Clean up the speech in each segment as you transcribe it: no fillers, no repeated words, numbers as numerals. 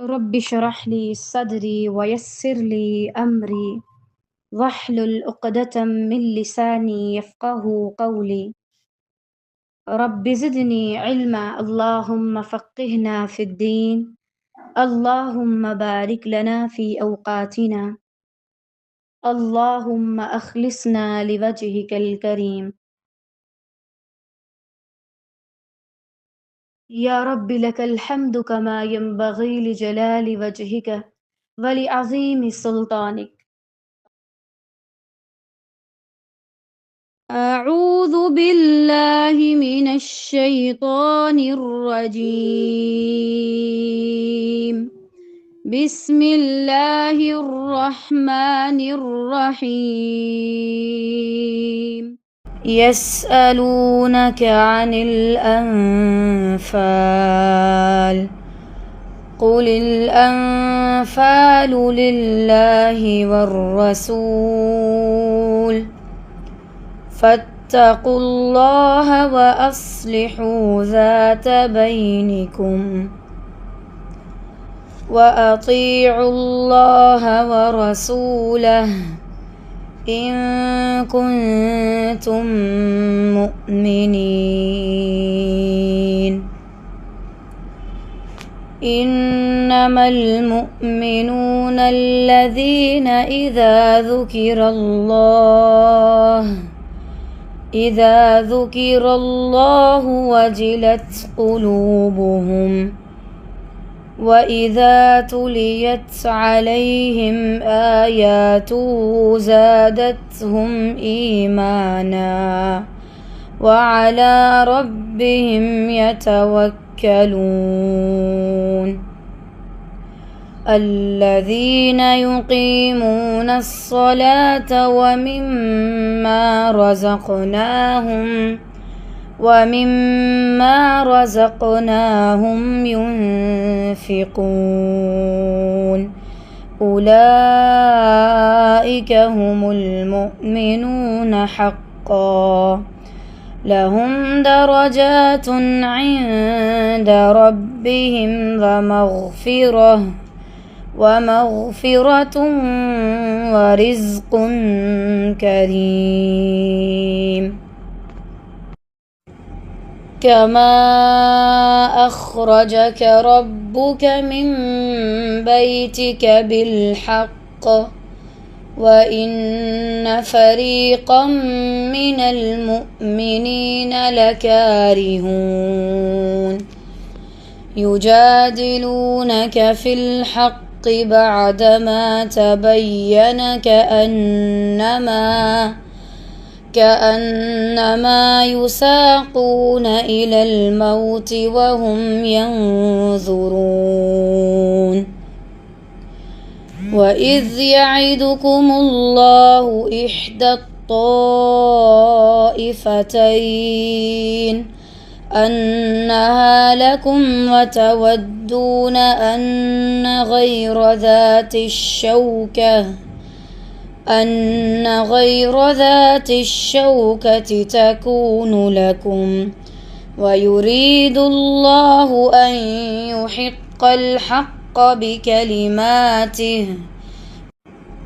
رب اشرح لي صدري ويسر لي أمري واحلل عقدة من لساني يفقه قولي. رب زدني علما، اللهم فقهنا في الدين، اللهم بارك لنا في أوقاتنا، اللهم أخلصنا لوجهك الكريم. يا رب لك الحمد كما ينبغي لجلال وجهك ولعظيم سلطانك. أعوذ بالله من الشيطان الرجيم. بسم الله الرحمن الرحيم. يسألونك عن الأنفال، قل الأنفال لله والرسول، فاتقوا الله وأصلحوا ذات بينكم، وأطيعوا الله ورسوله إن كنتم مؤمنين. إنما المؤمنون الذين إذا ذكر الله وجلت قلوبهم، وإذا تليت عليهم آياته زادتهم إيمانا وعلى ربهم يتوكلون. الذين يقيمون الصلاة ومما رزقناهم ينفقون، أولئك هم المؤمنون حقا، لهم درجات عند ربهم ومغفرة ورزق كريم. كما أخرجك ربك من بيتك بالحق، وإن فريقا من المؤمنين لكارهون، يجادلونك في الحق بعدما تبين كأنما يساقون إلى الموت وهم ينظرون. وإذ يعدكم الله إحدى الطائفتين أنها لكم، وتودون أن غير ذات الشوكة تكون لكم، ويريد الله أن يحق الحق بكلماته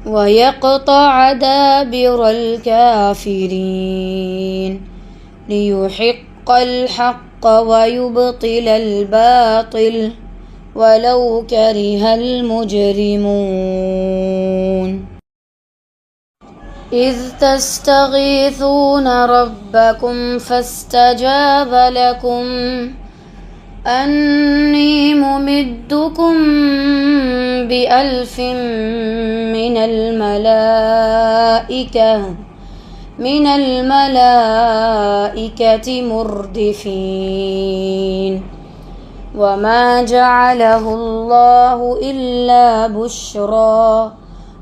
ويقطع دابر الكافرين، ليحق الحق ويبطل الباطل ولو كره المجرمون. إذ تستغيثون ربكم فاستجاب لكم أني ممدكم ب1000 من الملائكة مردفين. وما جعله الله إلا بشرى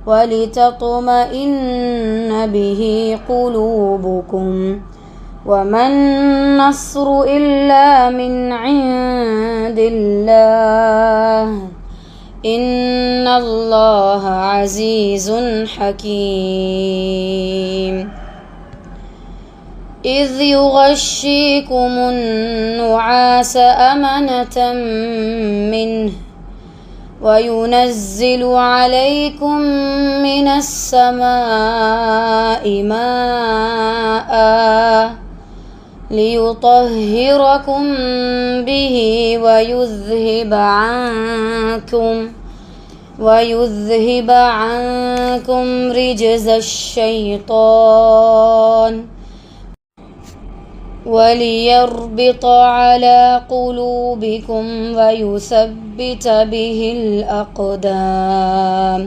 ولتطمئن به قلوبكم، وما النصر إلا من عند الله، إن الله عزيز حكيم. إذ يغشيكم النعاس أمنة منه وينزل عليكم من السماء ماء ليطهركم به ويذهب عنكم رجز الشيطان وليربط على قلوبكم ويثبت به الأقدام.